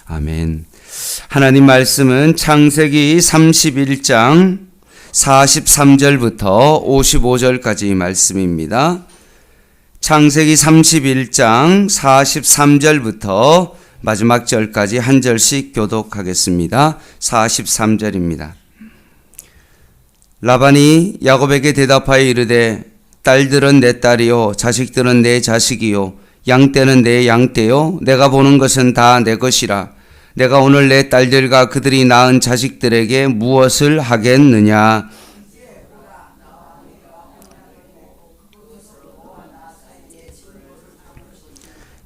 아멘. 하나님 말씀은 창세기 31장 43절부터 55절까지 말씀입니다. 창세기 31장 43절부터 마지막 절까지 한 절씩 교독하겠습니다. 43절입니다. 라반이 야곱에게 대답하여 이르되 딸들은 내 딸이요 자식들은 내 자식이요 양떼는 내 양떼요 내가 보는 것은 다 내 것이라. 내가 오늘 내 딸들과 그들이 낳은 자식들에게 무엇을 하겠느냐.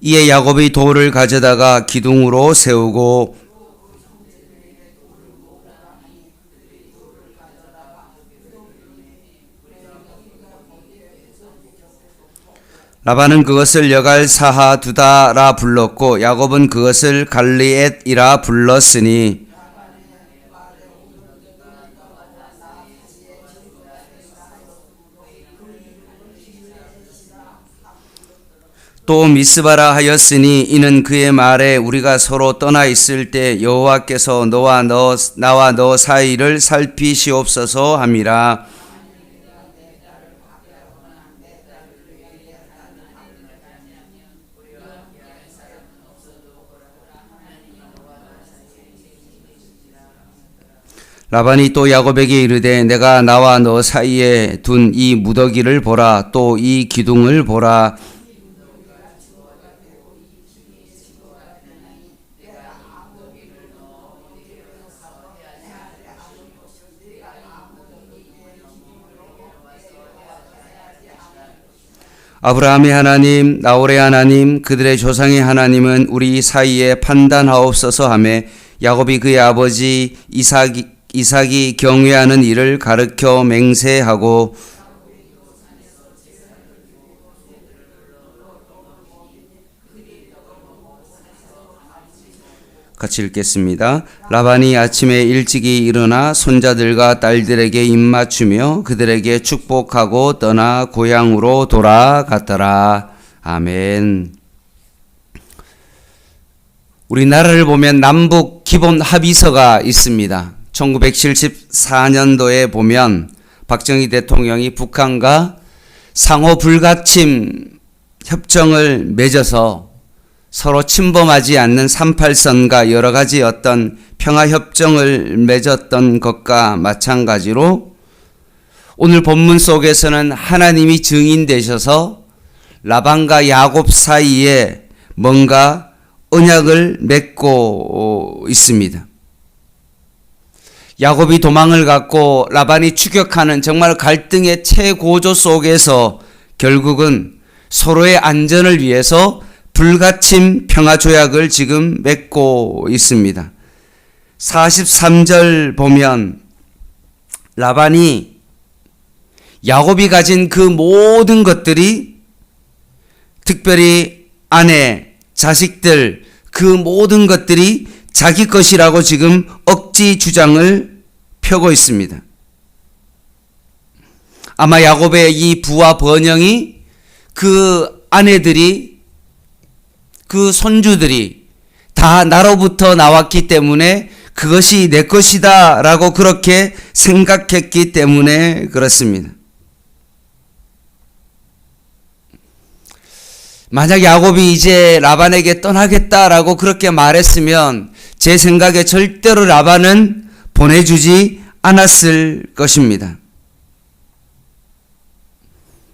이에 야곱이 돌을 가져다가 기둥으로 세우고 라반은 그것을 여갈사하 두다라 불렀고 야곱은 그것을 갈리엣이라 불렀으니 또 미스바라 하였으니 이는 그의 말에 우리가 서로 떠나 있을 때 여호와께서 나와 너 사이를 살피시옵소서 함이라. 라반이 또 야곱에게 이르되 내가 나와 너 사이에 둔 이 무더기를 보라. 또 이 기둥을 보라. 아브라함의 하나님, 나홀의 하나님, 그들의 조상의 하나님은 우리 사이에 판단하옵소서 하며 야곱이 그의 아버지 이삭이 경외하는 일을 가르쳐 맹세하고 같이 읽겠습니다. 라반이 아침에 일찍이 일어나 손자들과 딸들에게 입맞추며 그들에게 축복하고 떠나 고향으로 돌아갔더라. 아멘. 우리나라를 보면 남북 기본 합의서가 있습니다. 1974년도에 보면 박정희 대통령이 북한과 상호 불가침 협정을 맺어서 서로 침범하지 않는 38선과 여러 가지 어떤 평화협정을 맺었던 것과 마찬가지로 오늘 본문 속에서는 하나님이 증인되셔서 라반과 야곱 사이에 뭔가 언약을 맺고 있습니다. 야곱이 도망을 갔고 라반이 추격하는 정말 갈등의 최고조 속에서 결국은 서로의 안전을 위해서 불가침 평화조약을 지금 맺고 있습니다. 43절 보면 라반이 야곱이 가진 그 모든 것들이 특별히 아내, 자식들 그 모든 것들이 자기 것이라고 지금 억지 주장을 펴고 있습니다. 아마 야곱의 이 부와 번영이 그 아내들이 그 손주들이 다 나로부터 나왔기 때문에 그것이 내 것이다 라고 그렇게 생각했기 때문에 그렇습니다. 만약 야곱이 이제 라반에게 떠나겠다라고 그렇게 말했으면 제 생각에 절대로 라반은 보내주지 않았을 것입니다.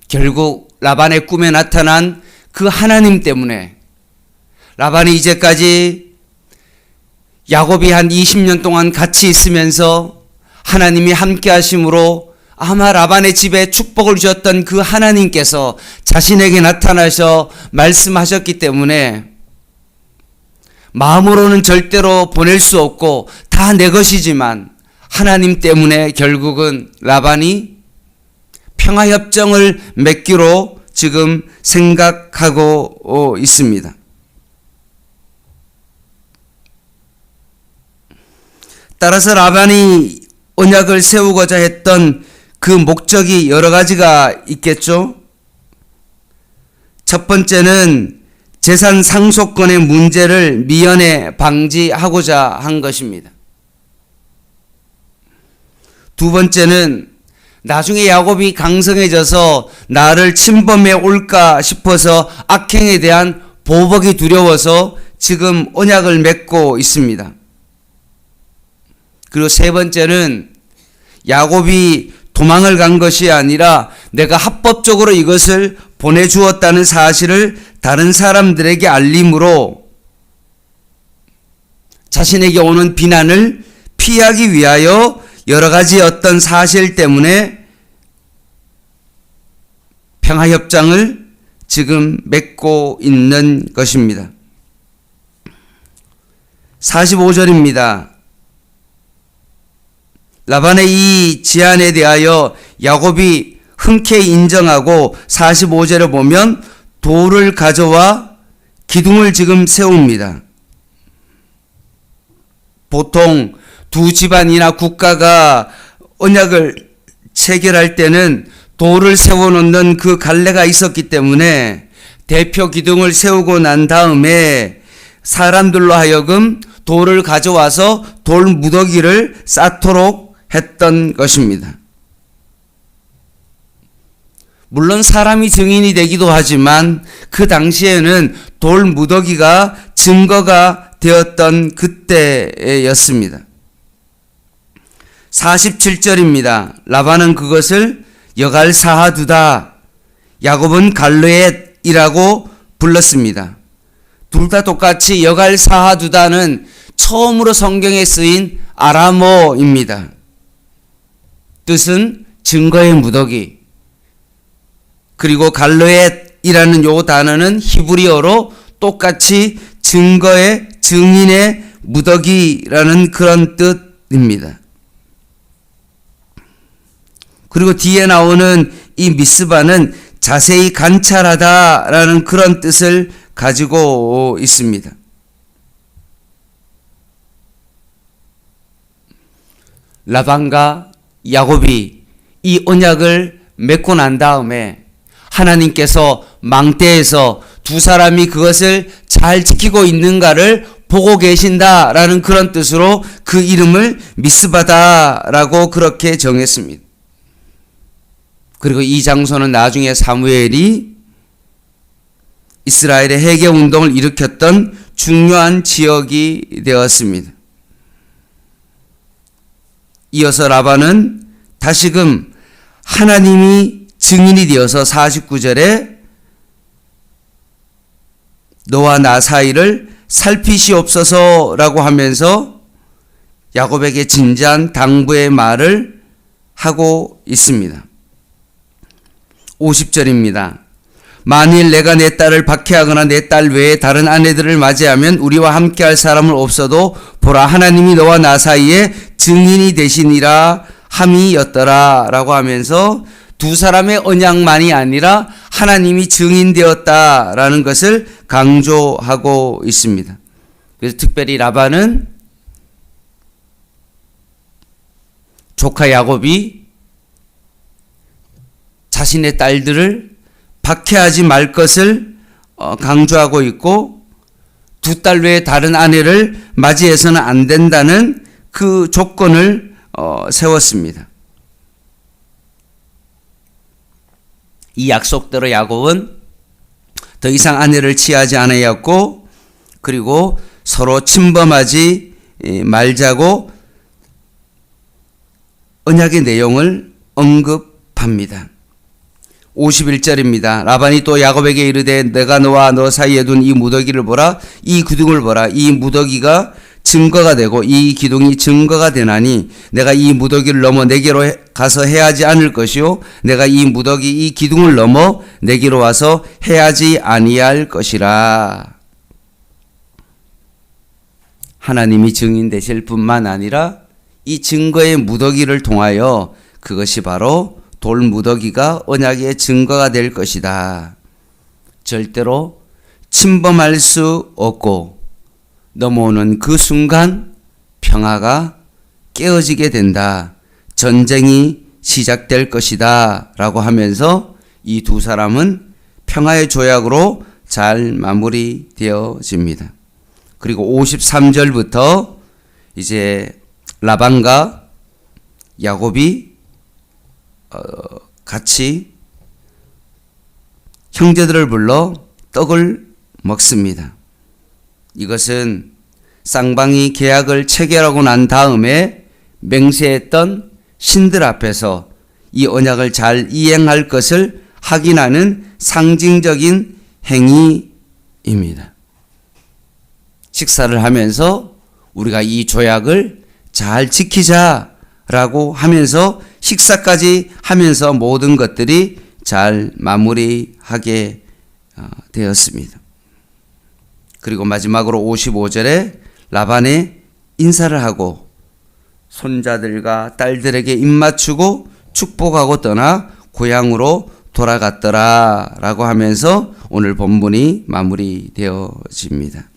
결국 라반의 꿈에 나타난 그 하나님 때문에 라반이 이제까지 야곱이 한 20년 동안 같이 있으면서 하나님이 함께 하심으로 아마 라반의 집에 축복을 주셨던 그 하나님께서 자신에게 나타나셔 말씀하셨기 때문에 마음으로는 절대로 보낼 수 없고 다 내 것이지만 하나님 때문에 결국은 라반이 평화협정을 맺기로 지금 생각하고 있습니다. 따라서 라반이 언약을 세우고자 했던 그 목적이 여러 가지가 있겠죠. 첫 번째는 재산 상속권의 문제를 미연에 방지하고자 한 것입니다. 두 번째는 나중에 야곱이 강성해져서 나를 침범해 올까 싶어서 악행에 대한 보복이 두려워서 지금 언약을 맺고 있습니다. 그리고 세 번째는 야곱이 도망을 간 것이 아니라 내가 합법적으로 이것을 보내주었다는 사실을 다른 사람들에게 알림으로 자신에게 오는 비난을 피하기 위하여 여러 가지 어떤 사실 때문에 평화협정을 지금 맺고 있는 것입니다. 45절입니다. 라반의 이 제안에 대하여 야곱이 흔쾌히 인정하고 45절에 보면 돌을 가져와 기둥을 지금 세웁니다. 보통 두 집안이나 국가가 언약을 체결할 때는 돌을 세워놓는 그 갈래가 있었기 때문에 대표 기둥을 세우고 난 다음에 사람들로 하여금 돌을 가져와서 돌 무더기를 쌓도록 했던 것입니다. 물론 사람이 증인이 되기도 하지만 그 당시에는 돌 무더기가 증거가 되었던 그때였습니다. 47절입니다. 라반은 그것을 여갈사하두다, 야곱은 갈르엣이라고 불렀습니다. 둘 다 똑같이 여갈사하두다는 처음으로 성경에 쓰인 아람어입니다. 뜻은 증거의 무더기. 그리고 갈르엣이라는 요 단어는 히브리어로 똑같이 증거의 증인의 무더기라는 그런 뜻입니다. 그리고 뒤에 나오는 이 미스바는 자세히 관찰하다라는 그런 뜻을 가지고 있습니다. 라반과 야곱이 이 언약을 맺고 난 다음에 하나님께서 망대에서 두 사람이 그것을 잘 지키고 있는가를 보고 계신다라는 그런 뜻으로 그 이름을 미스바다라고 그렇게 정했습니다. 그리고 이 장소는 나중에 사무엘이 이스라엘의 회개 운동을 일으켰던 중요한 지역이 되었습니다. 이어서 라반은 다시금 하나님이 증인이 되어서 49절에 너와 나 사이를 살피시옵소서라고 하면서 야곱에게 진지한 당부의 말을 하고 있습니다. 50절입니다. 만일 내가 내 딸을 박해하거나 내 딸 외에 다른 아내들을 맞이하면 우리와 함께할 사람은 없어도 보라 하나님이 너와 나 사이에 증인이 되시니라 함이었더라 라고 하면서 두 사람의 언약만이 아니라 하나님이 증인되었다라는 것을 강조하고 있습니다. 그래서 특별히 라반은 조카 야곱이 자신의 딸들을 박해하지 말 것을 강조하고 있고 두 딸 외에 다른 아내를 맞이해서는 안 된다는 그 조건을 세웠습니다. 이 약속대로 야곱은 더 이상 아내를 취하지 않았고 그리고 서로 침범하지 말자고 언약의 내용을 언급합니다. 51절입니다. 라반이 또 야곱에게 이르되 내가 너와 너 사이에 둔 이 무더기를 보라. 이 기둥을 보라. 이 무더기가 증거가 되고 이 기둥이 증거가 되나니 내가 이 무더기를 넘어 내게로 가서 해하지 않을 것이요 내가 이 무더기 이 기둥을 넘어 내게로 와서 해하지 아니할 것이라. 하나님이 증인 되실 뿐만 아니라 이 증거의 무더기를 통하여 그것이 바로 돌 무더기가 언약의 증거가 될 것이다. 절대로 침범할 수 없고 넘어오는 그 순간 평화가 깨어지게 된다. 전쟁이 시작될 것이다. 라고 하면서 이 두 사람은 평화의 조약으로 잘 마무리되어집니다. 그리고 53절부터 이제 라반과 야곱이 같이 형제들을 불러 떡을 먹습니다. 이것은 쌍방이 계약을 체결하고 난 다음에 맹세했던 신들 앞에서 이 언약을 잘 이행할 것을 확인하는 상징적인 행위입니다. 식사를 하면서 우리가 이 조약을 잘 지키자라고 하면서 식사까지 하면서 모든 것들이 잘 마무리하게 되었습니다. 그리고 마지막으로 55절에 라반의 인사를 하고 손자들과 딸들에게 입맞추고 축복하고 떠나 고향으로 돌아갔더라 라고 하면서 오늘 본문이 마무리되어집니다.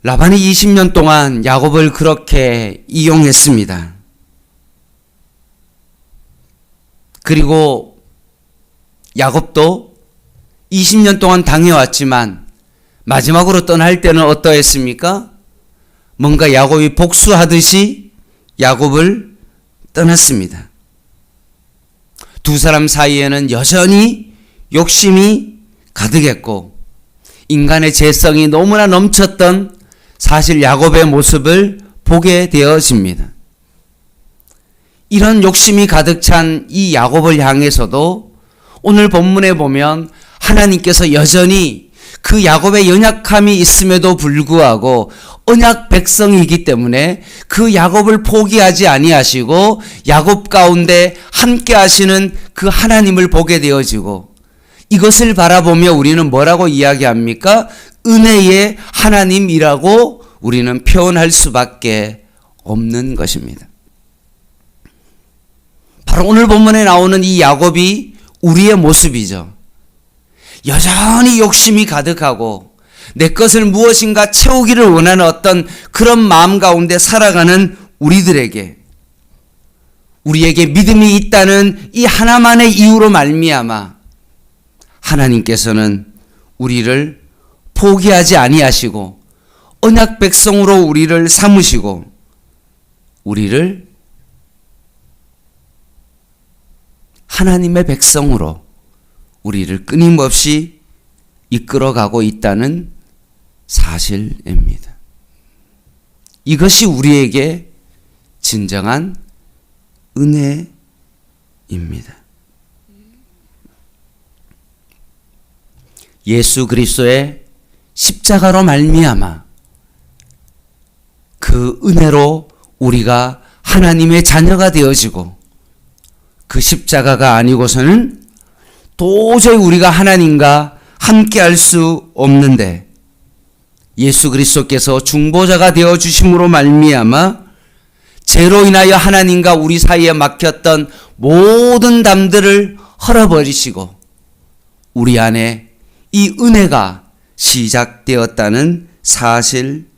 라반이 20년 동안 야곱을 그렇게 이용했습니다. 그리고 야곱도 20년 동안 당해왔지만 마지막으로 떠날 때는 어떠했습니까? 뭔가 야곱이 복수하듯이 야곱을 떠났습니다. 두 사람 사이에는 여전히 욕심이 가득했고 인간의 죄성이 너무나 넘쳤던 사실 야곱의 모습을 보게 되어집니다. 이런 욕심이 가득 찬 이 야곱을 향해서도 오늘 본문에 보면 하나님께서 여전히 그 야곱의 연약함이 있음에도 불구하고 언약 백성이기 때문에 그 야곱을 포기하지 아니하시고 야곱 가운데 함께 하시는 그 하나님을 보게 되어지고 이것을 바라보며 우리는 뭐라고 이야기합니까? 은혜의 하나님이라고 우리는 표현할 수밖에 없는 것입니다. 바로 오늘 본문에 나오는 이 야곱이 우리의 모습이죠. 여전히 욕심이 가득하고 내 것을 무엇인가 채우기를 원하는 어떤 그런 마음 가운데 살아가는 우리에게 믿음이 있다는 이 하나만의 이유로 말미암아 하나님께서는 우리를 포기하지 아니하시고 언약 백성으로 우리를 삼으시고 우리를 하나님의 백성으로 우리를 끊임없이 이끌어가고 있다는 사실입니다. 이것이 우리에게 진정한 은혜입니다. 예수 그리스도의 십자가로 말미암아 그 은혜로 우리가 하나님의 자녀가 되어지고 그 십자가가 아니고서는 도저히 우리가 하나님과 함께 할 수 없는데 예수 그리스도께서 중보자가 되어 주심으로 말미암아 죄로 인하여 하나님과 우리 사이에 막혔던 모든 담들을 헐어버리시고 우리 안에 이 은혜가 시작되었다는 사실입니다.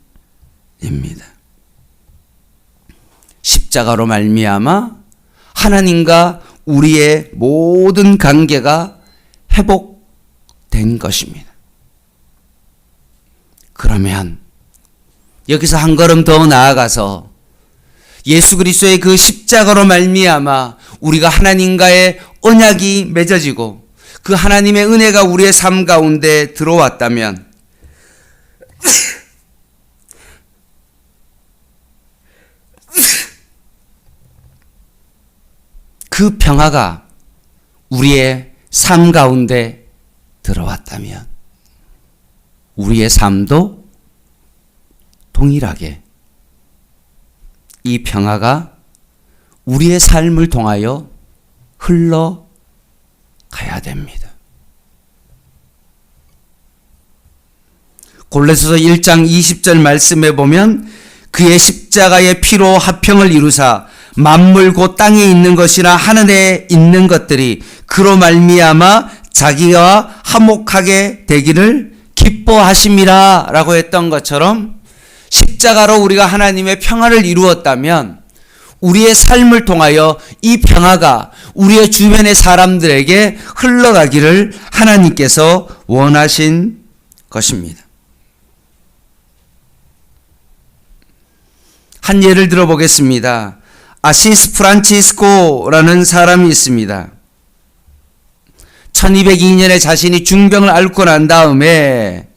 십자가로 말미암아 하나님과 우리의 모든 관계가 회복된 것입니다. 그러면 여기서 한 걸음 더 나아가서 예수 그리스도의 그 십자가로 말미암아 우리가 하나님과의 언약이 맺어지고 그 하나님의 은혜가 우리의 삶 가운데 들어왔다면 그 평화가 우리의 삶 가운데 들어왔다면 우리의 삶도 동일하게 이 평화가 우리의 삶을 통하여 흘러가야 됩니다. 골로새서 1장 20절 말씀에 보면 그의 십자가의 피로 화평을 이루사 만물 곧 땅에 있는 것이나 하늘에 있는 것들이 그로 말미암아 자기와 화목하게 되기를 기뻐하심이라 라고 했던 것처럼 십자가로 우리가 하나님의 평화를 이루었다면 우리의 삶을 통하여 이 평화가 우리의 주변의 사람들에게 흘러가기를 하나님께서 원하신 것입니다. 한 예를 들어보겠습니다. 아시스 프란치스코라는 사람이 있습니다. 1202년에 자신이 중병을 앓고 난 다음에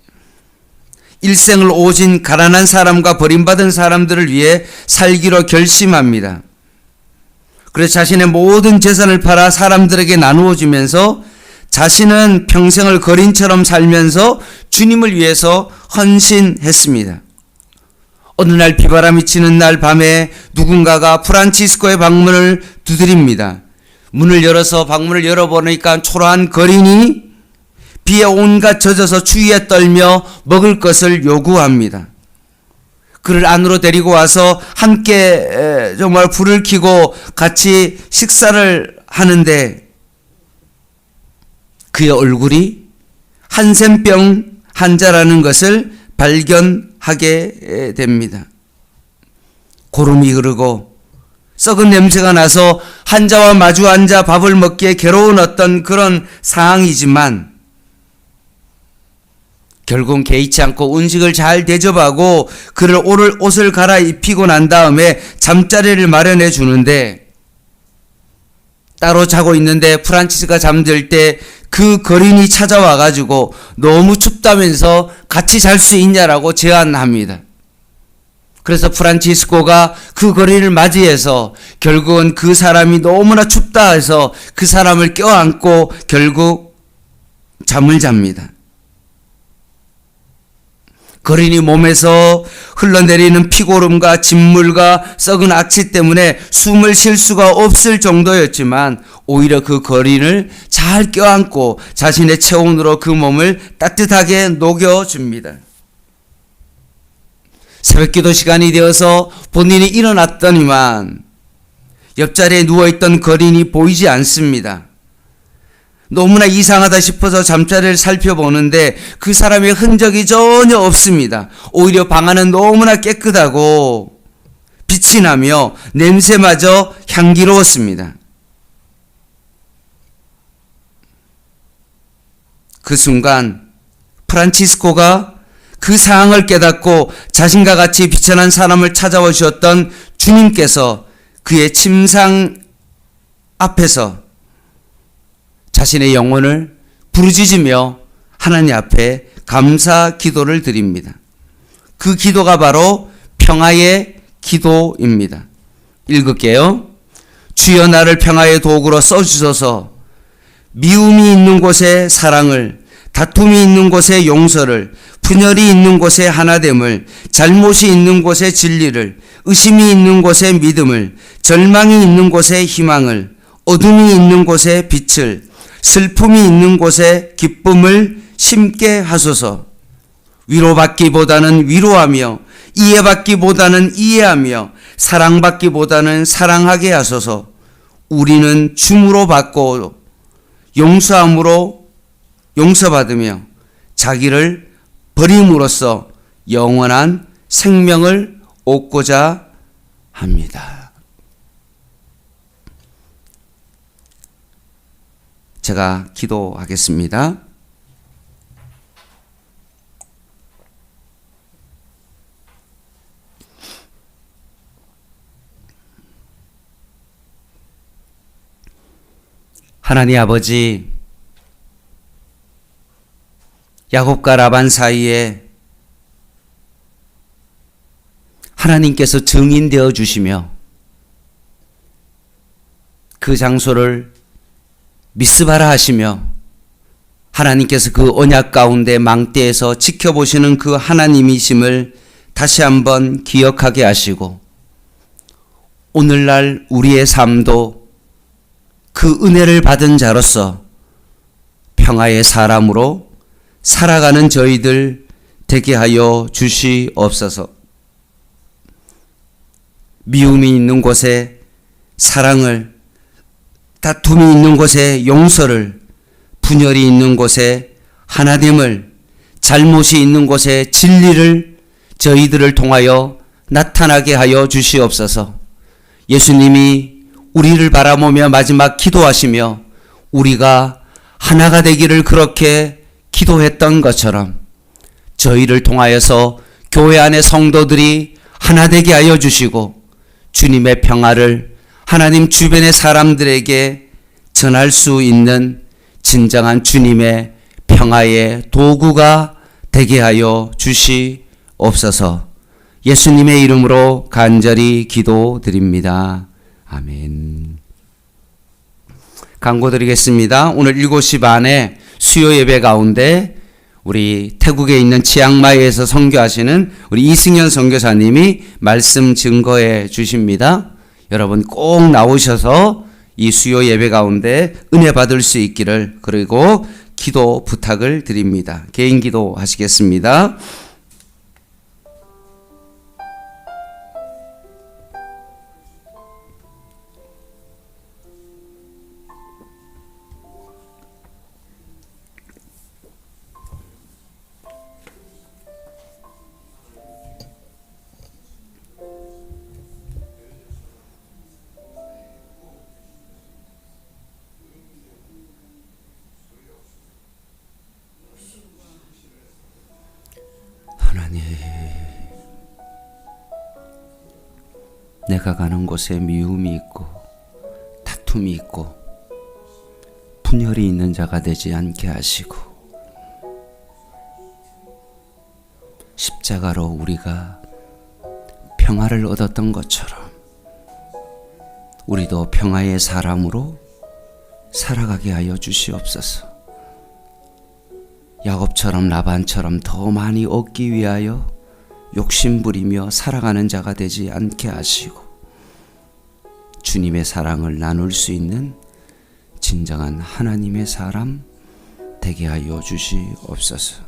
일생을 오진 가난한 사람과 버림받은 사람들을 위해 살기로 결심합니다. 그래서 자신의 모든 재산을 팔아 사람들에게 나누어 주면서 자신은 평생을 거린처럼 살면서 주님을 위해서 헌신했습니다. 어느 날 비바람이 치는 날 밤에 누군가가 프란치스코의 방문을 두드립니다. 문을 열어서 방문을 열어보니까 초라한 거린이 비에 온갖 젖어서 추위에 떨며 먹을 것을 요구합니다. 그를 안으로 데리고 와서 함께 정말 불을 켜고 같이 식사를 하는데 그의 얼굴이 한센병 환자라는 것을 발견하게 됩니다. 고름이 흐르고 썩은 냄새가 나서 환자와 마주 앉아 밥을 먹기에 괴로운 어떤 그런 상황이지만 결국 개의치 않고 음식을 잘 대접하고 그를 옷을 갈아입히고 난 다음에 잠자리를 마련해 주는데 따로 자고 있는데 프란치스가 잠들 때 그 거린이 찾아와 가지고 너무 춥다면서 같이 잘 수 있냐라고 제안합니다. 그래서 프란치스코가 그 거린을 맞이해서 결국은 그 사람이 너무나 춥다 해서 그 사람을 껴안고 결국 잠을 잡니다. 거린이 몸에서 흘러내리는 피고름과 진물과 썩은 악취 때문에 숨을 쉴 수가 없을 정도였지만 오히려 그 거린을 잘 껴안고 자신의 체온으로 그 몸을 따뜻하게 녹여줍니다. 새벽기도 시간이 되어서 본인이 일어났더니만 옆자리에 누워있던 거린이 보이지 않습니다. 너무나 이상하다 싶어서 잠자리를 살펴보는데 그 사람의 흔적이 전혀 없습니다. 오히려 방 안은 너무나 깨끗하고 빛이 나며 냄새마저 향기로웠습니다. 그 순간 프란치스코가 그 상황을 깨닫고 자신과 같이 비천한 사람을 찾아와 주셨던 주님께서 그의 침상 앞에서 자신의 영혼을 부르짖으며 하나님 앞에 감사 기도를 드립니다. 그 기도가 바로 평화의 기도입니다. 읽을게요. 주여 나를 평화의 도구로 써주소서. 미움이 있는 곳에 사랑을, 다툼이 있는 곳에 용서를, 분열이 있는 곳에 하나됨을, 잘못이 있는 곳에 진리를, 의심이 있는 곳에 믿음을, 절망이 있는 곳에 희망을, 어둠이 있는 곳에 빛을, 슬픔이 있는 곳에 기쁨을 심게 하소서. 위로받기보다는 위로하며 이해받기보다는 이해하며 사랑받기보다는 사랑하게 하소서. 우리는 줌으로 받고 용서함으로 용서받으며 자기를 버림으로써 영원한 생명을 얻고자 합니다. 제가 기도하겠습니다. 하나님 아버지, 야곱과 라반 사이에 하나님께서 증인되어 주시며 그 장소를 미스바라 하시며 하나님께서 그 언약 가운데 망대에서 지켜보시는 그 하나님이심을 다시 한번 기억하게 하시고 오늘날 우리의 삶도 그 은혜를 받은 자로서 평화의 사람으로 살아가는 저희들 되게 하여 주시옵소서. 미움이 있는 곳에 사랑을, 다툼이 있는 곳에 용서를, 분열이 있는 곳에 하나됨을, 잘못이 있는 곳에 진리를 저희들을 통하여 나타나게 하여 주시옵소서. 예수님이 우리를 바라보며 마지막 기도하시며 우리가 하나가 되기를 그렇게 기도했던 것처럼 저희를 통하여서 교회 안의 성도들이 하나 되게 하여 주시고 주님의 평화를 하나님 주변의 사람들에게 전할 수 있는 진정한 주님의 평화의 도구가 되게 하여 주시옵소서. 예수님의 이름으로 간절히 기도드립니다. 아멘. 광고 드리겠습니다. 오늘 7시 반에 수요 예배 가운데 우리 태국에 있는 치앙마이에서 선교하시는 우리 이승현 선교사님이 말씀 증거해 주십니다. 여러분 꼭 나오셔서 이 수요 예배 가운데 은혜 받을 수 있기를, 그리고 기도 부탁을 드립니다. 개인 기도 하시겠습니다. 하나님, 내가 가는 곳에 미움이 있고 다툼이 있고 분열이 있는 자가 되지 않게 하시고, 십자가로 우리가 평화를 얻었던 것처럼 우리도 평화의 사람으로 살아가게 하여 주시옵소서. 야곱처럼 라반처럼 더 많이 얻기 위하여 욕심부리며 살아가는 자가 되지 않게 하시고 주님의 사랑을 나눌 수 있는 진정한 하나님의 사람 되게 하여 주시옵소서.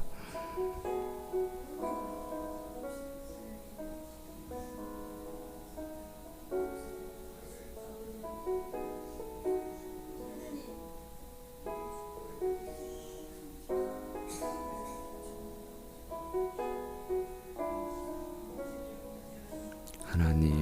하나님,